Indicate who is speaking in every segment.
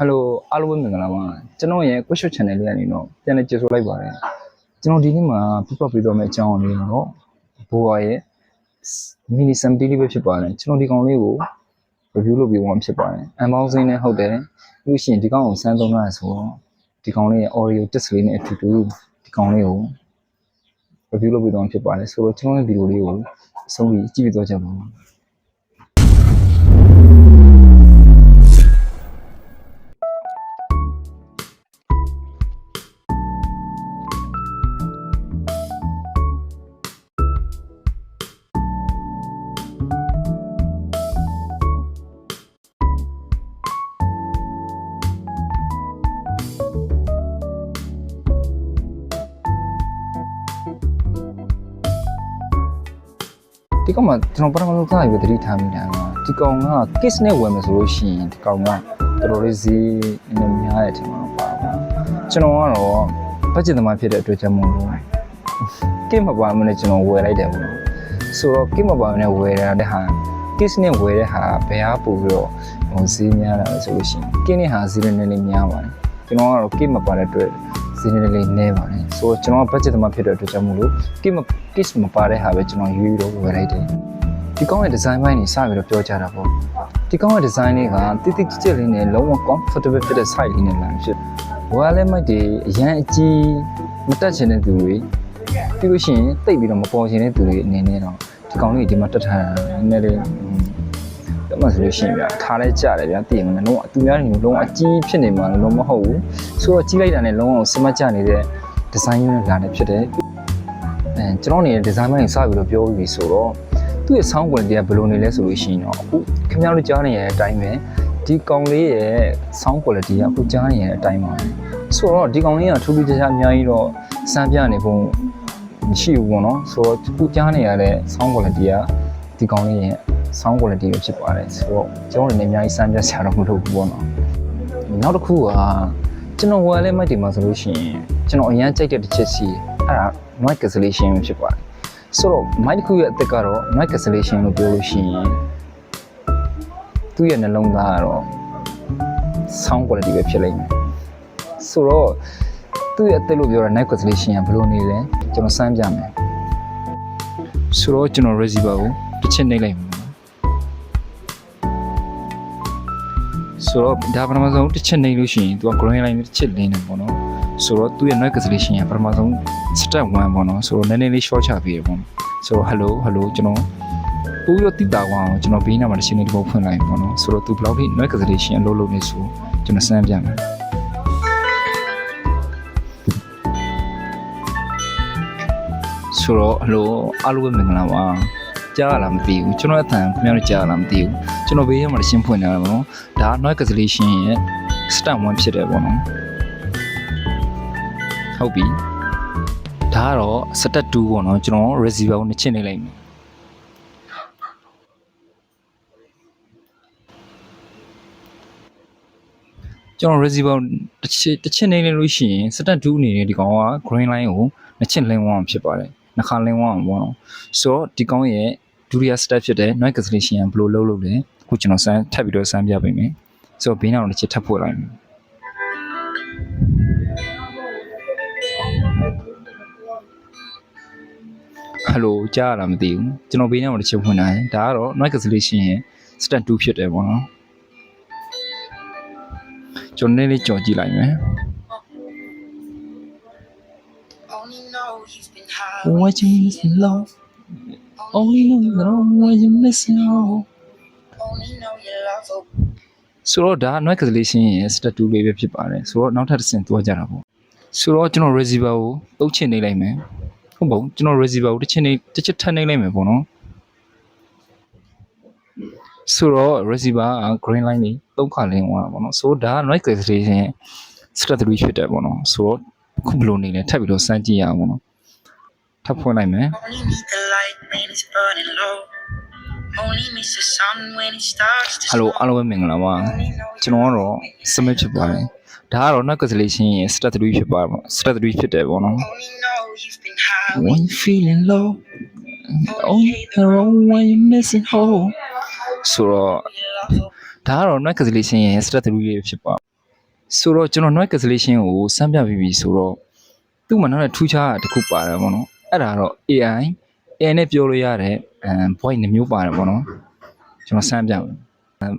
Speaker 1: Hello အားလုံးပဲမင်္ဂလာပါကျွန်တော်ရဲ့ question channel လေးကနေတော့ပြန်လည်ကြိုဆိုလိုက်ပါတယ်ကျွန်တော်ဒီနေ့မှာပြပပေးတော့မယ့်အကြောင်းအရာလေးတော့ဘိုးဘွားရဲ့ mini sample လေးပဲဖြစ်ပါတယ်ကျွန်တော်ဒီကောင်လေးကို review လုပ်ပြီးဝင်ဖြစ်ပါတယ် unboxing နဲ့ဟုတ်တယ်လို့ရှိရင်ဒီကောင်ကိုစမ်းသုံးရဆိုတော့ဒီကောင်လေးရဲ့ audio test လေးနဲ့အတူတူဒီကောင်လေးကို review လုပ်ပြီးတော့ဖြစ်ပါတယ်ဆိုတော့ကျွန်တော်ရဲ့ဗီဒီယိုလေးကိုအဆုံးထိကြည့်ပြီးတော့ကြပါဦးဒီကောင်မှာကျွန်တော်ပထမဆုံးသားပြီးသတိထားမိတာကဒီကောင်က case နဲ့ဝယ်မယ်ဆိုလို့ရှိရင်ဒီကောင်ကတော်တော်လေးဈေးနဲ့များတဲ့အချိန်မှာပါပါကျွန်တော်ကတော့ budget သမားဖြစ်တဲ့အတွက်ကြောင့်မို့လို့ case မပါမနဲ့ကျွန်တော်ဝယ်လိုက်တယ်ပေါ့နော်ဆိုတော့ case မပါမနဲ့ဝယ်ရတဲ့ဟာ case နဲ့ဝယ်တဲ့ဟာဘယ်ဟာပို့ပြီးတော့ဈေးများတာလဲဆိုလို့ရှိရင် case နဲ့ဟာဈေးနည်းနည်းများပါတယ်ကျွန်တော်ကတော့ case မပါတဲ့အတွက်ဈေးနည်းနည်းလေးနည်းပါတယ်ဆိုတော့ကျွန်တော် budget သမားဖြစ်တဲ့အတွက်ကြောင့်မို့လို့ case မပါတဲ့ဟာပဲကျွန်တော်ရွေးပြီးတော့ဝယ်လိုက်တယ်ဒီကောင်ရဲ့ design ပိုင်းကြီးစပြီးတော့ပြောကြတာပေါ့ဒီကောင်ရဲ့ design လေးကတိတိကျကျလေးနဲ့လုံးဝ comfortable ဖြစ်တဲ့ site လေးနဲ့လာဖြစ်ဝယ်လဲမိုက်တွေအရန်အကြီးမတက်ချင်တဲ့သူတွေပြီးလို့ရှိရင်တိတ်ပြီးတော့မပေါ်ချင်တဲ့သူတွေအနေနဲ့တော့ဒီကောင်လေးဒီမှာတက်ထားတာနည်းနည်းလေးတော့မှဆိုလို့ရှိရင်ဗျာထားလဲကြတယ်ဗျာတည်မနေလုံးဝအတူများနေလုံးဝအကြီးဖြစ်နေမှာလုံးမဟုတ်ဘူးဆိုတော့ကြီးလိုက်တာနဲ့လုံးဝစမတ်ကြနေတဲ့ design မျိုးနဲ့လာနေဖြစ်တယ်ကျွန်တော်နေတဲ့ design ပိုင်းကိုစပြီးတော့ပြောပြီးဆိုတော့သူ့ရဲ့ sound quality ကဘယ်လိုနေလဲဆိုလို့ရှိရင်တော့အခုခင်ဗျားတို့ကြားနေရတဲ့အတိုင်းပဲဒီကောင်လေးရဲ့ sound quality ကအခုကြားနေရတဲ့အတိုင်းပါဆိုတော့ဒီကောင်လေးကထူးထူးခြားခြားအများကြီးတော့စမ်းပြနေပုံမရှိဘူးပေါ့နော်ဆိုတော့အခုကြားနေရတဲ့ sound quality ကဒီကောင်လေးရဲ့ sound quality ပဲဖြစ်ပါတယ်ဆိုတော့ကျွန်တော်လည်းအများကြီးစမ်းပြဆရာတော့မလုပ်ဘူးပေါ့နော်နောက်တစ်ခုကကျွန်တော်ဝယ်လဲမိုက်တယ်မှာဆိုလို့ရှိရင်ကျွန်တော်အရင်ကြိုက်တဲ့တစ်ချက်စီအဲ့ဒါ noise cancellation ဖြစ်ပါတယ်ဆိုတော့ mic တစ်ခုရဲ့အသက်ကတော့ noise cancellation လို့ပြောလို့ရှိရင်သူ့ရဲ့နှလုံးသားကတော့ sound quality ပဲဖြစ်လိမ့်မယ်ဆိုတော့သူ့ရဲ့အသက်လို့ပြောတာ noise cancellation ကဘယ်လိုနေလဲကျွန်တော်စမ်းပြမယ်ဆိုတော့ကျွန်တော် receiver ကိုတစ်ချက်နှိပ်လိုက်မယ်ဆိုတော့ဒါပထမဆုံးတစ်ချက်နှိပ်လို့ရှိရင်သူက green line တစ်ချက်လင်းနေပေါ့နော်ဆိုတော့သူ့ရဲ့ noise cancellation ကပထမဆုံး step 1ပေါ့နော်ဆိုတော့နည်းနည်းလေး short ချပေးရပေါ့ဆိုတော့ hello ကျွန်တော်ပို့ပြီးတော့တိတာအောင်ကျွန်တော်ဘေးနားမှာတစ်ချက်လေးတစ်ပုတ်ဖွင့်လိုက်ပေါ့နော်ဆိုတော့သူဘယ်လောက်ထိ noise cancellation အလုပ်လုပ်နေဆိုကျွန်တော်စမ်းပြမယ်ဆိုတော့ hello အားလုံးပဲမင်္ဂလာပါကြားရလားမသိဘူးကျွန်တော်အသံခင်ဗျားတို့ကြားရလားမသိဘူးကျွန်တော်ဘေးထဲမှာရှင်းဖွင့်နေတာပေါ့နော်ဒါ noise cancellation ရဲ့ step 1ဖြစ်တယ်ပေါ့နော်ဟုတ်ပြီဒါကတော့ step 2ပေါ့နော်ကျွန်တော် receiver ကိုနှစ်ချက်နေလိုက်မယ်ကျွန်တော် receiver တစ်ချက်နေလို့ရှိရင် step 2အနေနဲ့ဒီကောင်က green line ကိုနှစ်ချက်လင်းဝအောင်ဖြစ်ပါတယ်နှစ်ခါလင်းဝအောင်ပေါ့နော်ဆိုတော့ဒီကောင်ရဲ့ဒုတိယ step ဖြစ်တဲ့ noise cancellation ကဘယ်လိုလုပ်လို့လဲအခုကျွန်တော်ထပ်ပြီးတော့စမ်းပြပေးမယ်ဆိုတော့ဘေးနောက်တစ်ချက်ထပ်ဖွင့်လိုက်မယ်hello ကြားရလားမသိဘူးကျွန်တော်ဘေးနားမှာတစ်ချက်ဖွင့်ထားတယ်ဒါကတော့ noise cancellation ရဲ့ step 2ဖြစ်တယ်ပေါ့နော်ကျွန်တော်လေးကြော်ကြည့်လိုက်မယ် What you missing love Only know you know what you missing love Only know you love ဆိုတော့ဒါ noise cancellation ရဲ့ step 2လေးပဲဖြစ်ပါတယ်ဆိုတော့နောက်ထပ်တစ်ဆင့်သွားကြတာပေါ့ဆိုတော့ကျွန်တော် receiver ကိုတုတ်ချင်နေလိုက်မယ်ဟုတ်ပါဘူးကျွန်တော် receiver ကိုတစ်ချက်ထပ်နှိပ်လိုက်မယ်ပေါ့နော်ဆိုတော့ receiver က green line นี่သုံးခါလင်းသွားတာပေါ့နော်ဆိုတော့ဒါ noise cancellation ရဲ့ step 3ဖြစ်တယ်ပေါ့နော်ဆိုတော့ခုဘယ်လိုနေလဲထပ်ပြီးတော့စမ်းကြည့်ရအောင်ပေါ့နော်ထပ်ဖွင့်လိုက်မယ်hello အားလုံးပဲမင်္ဂလာပါကျွန်တော်ကတော့ submit ဖြစ်ပါတယ်ဒါကတော့ noise cancellation ရဲ့ step 3ဖြစ်ပါပေါ့ step 3ဖြစ်တယ်ပေါ့နော်When you feeling low only know when you missing home ဆိုတော့ဒါကတော့ noise cancellation ရဲ့ step 3လေးဖြစ်ပါ ဆိုတော့ကျွန်တော် noise cancellation ကိုစမ်းပြပြီးပြီဆိုတော့သူ့မှာနောက်ထူးခြားတာတစ်ခုပါတယ်ပေါ့နော်အဲ့ဒါတော့ AI နဲ့ပြောလို့ရတဲ့voice နှမျိုးပါတယ်ပေါ့နော်ကျွန်တော်စမ်းပြမယ်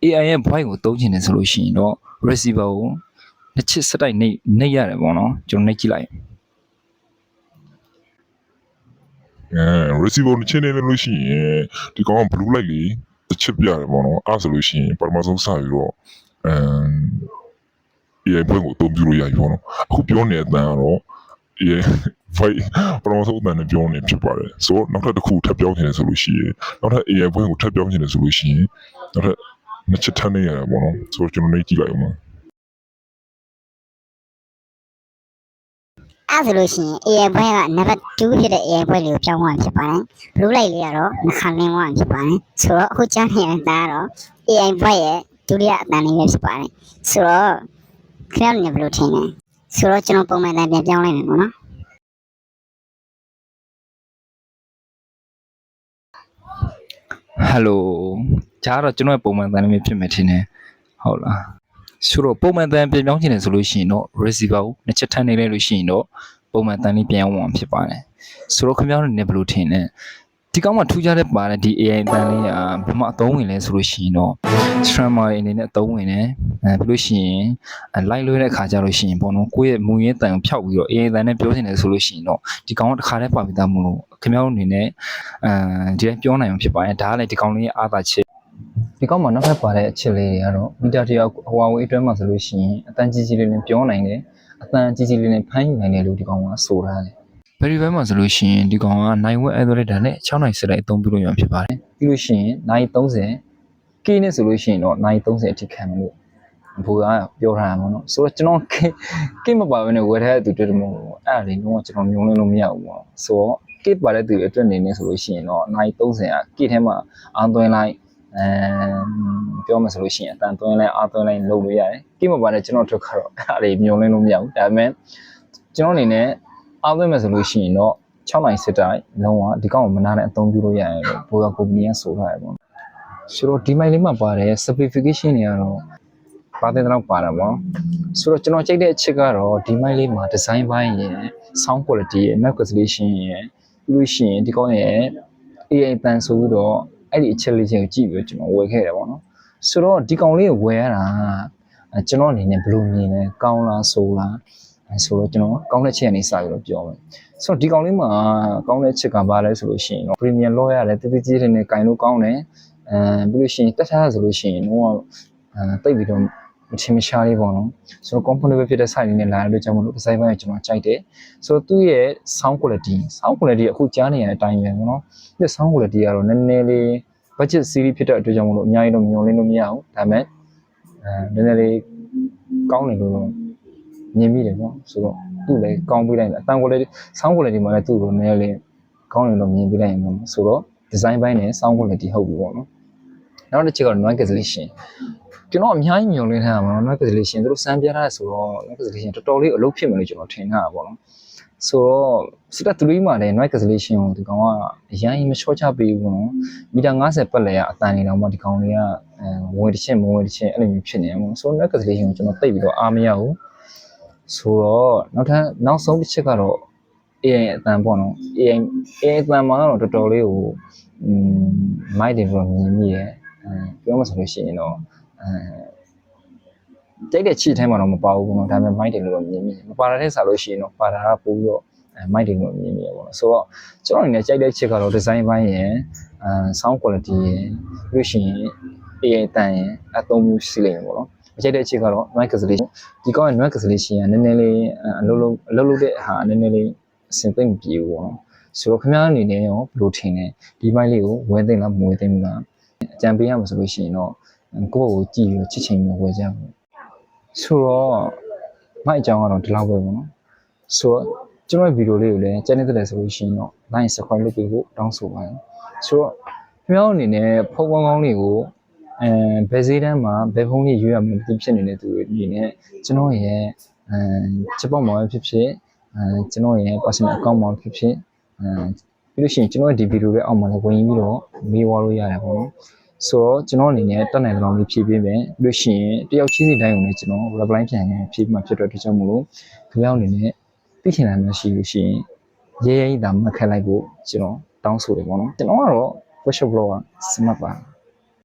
Speaker 1: AI ရဲ့ voice ကိုသုံးချင်တယ်ဆိုလို့ရှိရင်တော့ receiver ကိုနှစ်ချစ်စတိုက်နှိပ်ရတယ်ပေါ့နော်ကျွန်တော်နှိပ်ကြည့်လိုက်
Speaker 2: receiver တစ်ချက်နေလို့ရှိရင်ဒီကောင်က blue light လေးတစ်ချက်ပြရတယ်ပေါ့နော်အဲ့ဆိုလို့ရှိရင်ပထမဆုံးစပြီးတော့AI ဘွဲကိုအသုံးပြုလို့ရပြီပေါ့နော်အခုပြောနေတဲ့အတန်ကတော့ AI ဘွဲပထမဆုံးအတန်နဲ့ပြောနေဖြစ်ပါတယ်ဆိုတော့နောက်ထပ်တစ်ခုထပ်ပြောင်းချင်တယ်ဆိုလို့ရှိရင်နောက်ထပ် AI ဘွဲကိုထပ်ပြောင်းချင်တယ်ဆိုလို့ရှိရင်နောက်ထပ်နှစ်ချက်ထပ်နေရတယ်ပေါ့နော်ဆိုတော့ကျွန်တော်နေကြည့်လိုက်အောင်ပါ
Speaker 3: အဲ့ဆိုလို့ရှိရင် AI ဘွဲက number 2ဖြစ်တဲ့ AI ဘွဲလေးကိုပြောင်းသွားဖြစ်ပါတယ် blue light လေးကတော့နှခါလင်းသွားဖြစ်ပါတယ်ဆိုတော့အခုကြားနေရတာကတော့ AI ဘွဲရဲ့ဒုတိယအတန်လေးပဲဖြစ်ပါတယ်ဆိုတော့ခင်ဗျားတို့လည်းဘယ်လိုထင်လဲဆိုတော့ကျွန်တော်ပုံမှန်အတန်ပြန်ပြောင်းလိုက်မယ်ပေါ့နော်
Speaker 1: hello ကြားတော့ကျွန်တော်ရဲ့ပုံမှန်အတန်လေးဖြစ်မယ်ထင်တယ်ဟုတ်လားဆိုတော့ပုံမှန်အတန်ပြန်ပြောင်းချင်တယ်ဆိုလို့ရှိရင်တော့ receiver ကိုနှစ်ချက်ထပ်နေလိုက်လို့ရှိရင်တော့ပုံမှန်အတန်လေးပြန်အောင်ဖြစ်ပါတယ်ဆိုတော့ခင်ဗျားတို့လည်းဘယ်လိုထင်လဲဒီကောင်မှထူးခြားတဲ့ပါတဲ့ဒီ AI အတန်လေးကဘယ်မှာအသုံးဝင်လဲဆိုလို့ရှိရင်တော့ streamer အနေနဲ့အသုံးဝင်တယ်ပြီးလို့ရှိရင် live လွှဲတဲ့အခါကျလို့ရှိရင်ပေါ့နော်ကိုယ့်ရဲ့မူရင်းအတန်ကိုဖျောက်ပြီးတော့ AI အတန်နဲ့ပြောချင်တယ်ဆိုလို့ရှိရင်တော့ဒီကောင်ကတစ်ခါတည်းပါပြီးသားမို့လို့ခင်ဗျားတို့အနေနဲ့ဒီတိုင်းပြောနိုင်အောင်ဖြစ်ပါတယ်ဒါကလည်းဒီကောင်လေးရဲ့အားသာချက်ဒီကောင်မှာနောက်ထပ်ပါတဲ့အချက်လေးတွေကတော့မီတာတယောက် Huawei အတွင်းမှာဆိုလို့ရှိရင်အတန်ကြီးကြီးလေးနဲ့ပြောနိုင်တယ်အတန်ကြီးကြီးလေးနဲ့ဖမ်းယူနိုင်တယ်လို့ဒီကောင်ကဆိုထားတယ်ဘယ်ဒီဘက်မှာဆိုလို့ရှိရင်ဒီကောင်ကနိုင်ဝက်အဲ့လိုဒါနဲ့6နိုင်စလိုက်အသုံးပြုလို့ရမှာဖြစ်ပါတယ်ပြီးလို့ရှိရင်နိုင်30 K နဲ့ဆိုလို့ရှိရင်တော့နိုင်30အထိခံလို့ဘူကပြောထားတာပေါ့နော်ဆိုတော့ကျွန်တော် K မပါဘဲနဲ့ဝယ်ထားတဲ့သူတွေမို့အဲ့ဒါလေးတော့ကျွန်တော်ညုံလင်းလို့မရဘူးပေါ့ဆိုတော့ K ပါတဲ့သူတွေအတွက်နေနေဆိုလို့ရှိရင်တော့နိုင်30က K ထဲမှာအားသွင်းလိုက်ပြောမှဆိုလို့ရှိရင်အတန်သွင်းလိုက်အားသွင်းလိုက်လုပ်လို့ရတယ် K မပါတဲ့ကျွန်တော်တို့ကတော့အဲ့ဒါလေးညုံလင်းလို့မရဘူးဒါပေမဲ့ကျွန်တော်အနေနဲ့အားသွင်းမယ်ဆိုလို့ရှိရင်တော့6နိုင်စစ်တိုင်းလုံးဝဒီကောင်ကိုမနာနဲ့အသုံးပြုလို့ရတယ်လို့ဘိုးကကုမ္ပဏီကဆိုထားတယ်ပေါ့ဆိုတော့ဒီမိုင်လေးမှာပါတဲ့ simplification တွေကတော့ပါတယ်တော့ပါတာပေါ့ဆိုတော့ကျွန်တော်ကြိုက်တဲ့အချက်ကတော့ဒီမိုင်လေးမှာ design ပိုင်းရယ် sound quality ရယ် noise cancellation ရယ်ပြီးလို့ရှိရင်ဒီကောင်ရဲ့ AI တန်ဆိုပြီးတော့အဲ့ဒီအချက်လေးချင်းကိုကြည့်ပြီးတော့ကျွန်တော်ဝယ်ခဲ့တယ်ပေါ့နော်ဆိုတော့ဒီကောင်လေးကိုဝယ်ရတာကျွန်တော်အနေနဲ့ဘယ်လိုမြင်လဲကောင်းလားဆိုလားဆိုတော့ကျွန်တော်ကောင်းတဲ့ချက်အနေစပြီးတော့ပြောမယ်ဆိုတော့ဒီကောင်လေးမှာကောင်းတဲ့ချက်ကဘာလဲဆိုလို့ရှိရင်တော့ premium လောက်ရတယ်တတိကြီးတွေနဲ့ကင်လို့ကောင်းတယ်ပြီးလို့ရှိရင်တက်ထားဆိုလို့ရှိရင်တော့တိတ်ပြီးတော့မချင်မရှားလေးပေါ့နော်ဆိုတော့ comfortable ဖြစ်တဲ့ site လေးနဲ့လာလို့ကြောင့်မလို့ design ပိုင်းကိုကျွန်တော်ကြိုက်တယ်ဆိုတော့သူ့ရဲ့ sound quality အခုကြားနေရတဲ့အတိုင်းပဲပေါ့နော်သူ့ sound quality ကတော့နည်းနည်းလေး budget series ဖြစ်တဲ့အတွက်ကြောင့်မလို့အများကြီးတော့မျှော်လင့်လို့မရဘူးဒါပေမဲ့နည်းနည်းလေးကောင်းတယ်လို့မြင်မိတယ်ပေါ့ဆိုတော့သူ့လည်းကောင်းပေးလိုက်တယ်အတန် quality sound quality မှာလည်းသူ့ကိုနည်းနည်းလေးကောင်းတယ်လို့မြင်ပေးလိုက်ရင်ပေါ့ဆိုတော့ design ပိုင်းနဲ့ sound quality ဟုတ်ပြီပေါ့နော်နောက်တစ်ချက်ကတော့ noise cancellation ကျွန်တော်အများကြီးမျှော်လင့်ထားတာပေါ့နော် noise cancellation သူတို့စမ်းပြထားတယ်ဆိုတော့ noise cancellation တော်တော်လေးအလုပ်ဖြစ်မယ်လို့ကျွန်တော်ထင်ထားတာပေါ့နော်ဆိုတော့စစ်တပ်3မှာလည်း noise cancellation ကိုဒီကောင်ကအရင်မချောချပေးဘူးပေါ့နော်မီတာ90ပတ်လဲရအတန်နေတော့မှဒီကောင်လေးကဝင်တစ်ချက်မဝင်တစ်ချက်အဲ့လိုမျိုးဖြစ်နေတယ်ပေါ့ဆိုတော့ noise cancellation ကိုကျွန်တော်သိပြီးတော့အားမရဘူးဆိုတော့နောက်ဆုံးတစ်ချက်ကတော့ AI အတန်ပေါ့နော် AI အတန်မှာတော့တော်တော်လေးကိုမိုက်တယ်လို့မြင်မိရယ်ပြောမှဆိုလို့ရှိရင်တော့တိုက်တဲ့ချီထဲမှာတော့မပါဘူးပေါ့နော်ဒါပေမဲ့မိုက်တယ်လို့မြင်မိတယ်မပါတာတဲ့ဆိုလို့ရှိရင်တော့ပါတာကပို့ပြီးတော့မိုက်တယ်လို့မြင်မိရပေါ့နော်ဆိုတော့ကျွန်တော်အနေနဲ့ကြိုက်တဲ့ချစ်ကတော့ design ပိုင်းရယ် sound quality ရယ်ပြီးလို့ရှိရင် AI တန်ရယ်အသုံးမျိုးရှိလိမ့်မယ်ပေါ့နော်ကြိုက်တဲ့ချစ်ကတော့ noise cancellation ဒီကောင်ရဲ့ noise cancellation ကနည်းနည်းလေးအလုပ်တဲ့ဟာနည်းနည်းလေးအဆင်သိမ့်မပြေဘူးပေါ့နော်ဆိုတော့ခင်ဗျားအနေနဲ့ရောဘယ်လိုထင်လဲဒီမိုင်းလေးကိုဝယ်သိမ့်လားမဝယ်သိမ့်ဘူးလားအကြံပေးရမှာဆိုလို့ရှိရင်တော့ကိုယ့်ဘက်ကိုကြည့်ပြီးချစ်ချင်းမျိုးဝယ်ကြပါဆိုတော့မိုက်အကြောင်းကတော့ဒီလောက်ပဲပေါ့နော်ဆိုတော့ကျွန်တော်ဗီဒီယိုလေးကိုလည်းကြိုက်နေတဲ့ဆိုလို့ရှိရင်တော့ like subscribe လုပ်ပေးဖို့တောင်းဆိုပါတယ်ဆိုတော့ခင်ဗျားအနေနဲ့ဖုန်းကောင်းကောင်းလေးကိုဘယ်ဈေးတန်းမှာဘယ်ဖုန်းလေးရွေးရမလဲဖြစ်နေတဲ့သူတွေအနေနဲ့ကျွန်တော်ရဲ့ချက်ပေါက်မှာဖြစ်ဖြစ်ကျွန်တော်ရဲ့ personal account မှာဖြစ်ဖြစ်ပြီးလို့ရှိရင်ကျွန်တော်ရဲ့ဒီဗီဒီယိုရဲ့အောက်မှာလည်းဝင်ပြီးတော့မေးဝါလို့ရတယ်ပေါ့နော် ဆိုတော့ကျွန်တော်အနေနဲ့တက်နိုင်တဲ့ကောင်လေးဖြည့်ပေးမယ်လို့ရှိရင်တယောက်ချင်းစီတိုင်းကိုလည်းကျွန်တော် reply ပြန်ရင်ဖြည့်မှဖြစ်တော့တကြောင်မလို့ခင်ဗျားအနေနဲ့သိချင်တာမျိုးရှိလို့ရှိရင်ရဲရဲဒါမှတ်ခက်လိုက်ဖို့ကျွန်တော်တောင်းဆိုတယ်ပေါ့နော်ကျွန်တော်ကတော့ workshop blog ကစမှတ်ပါ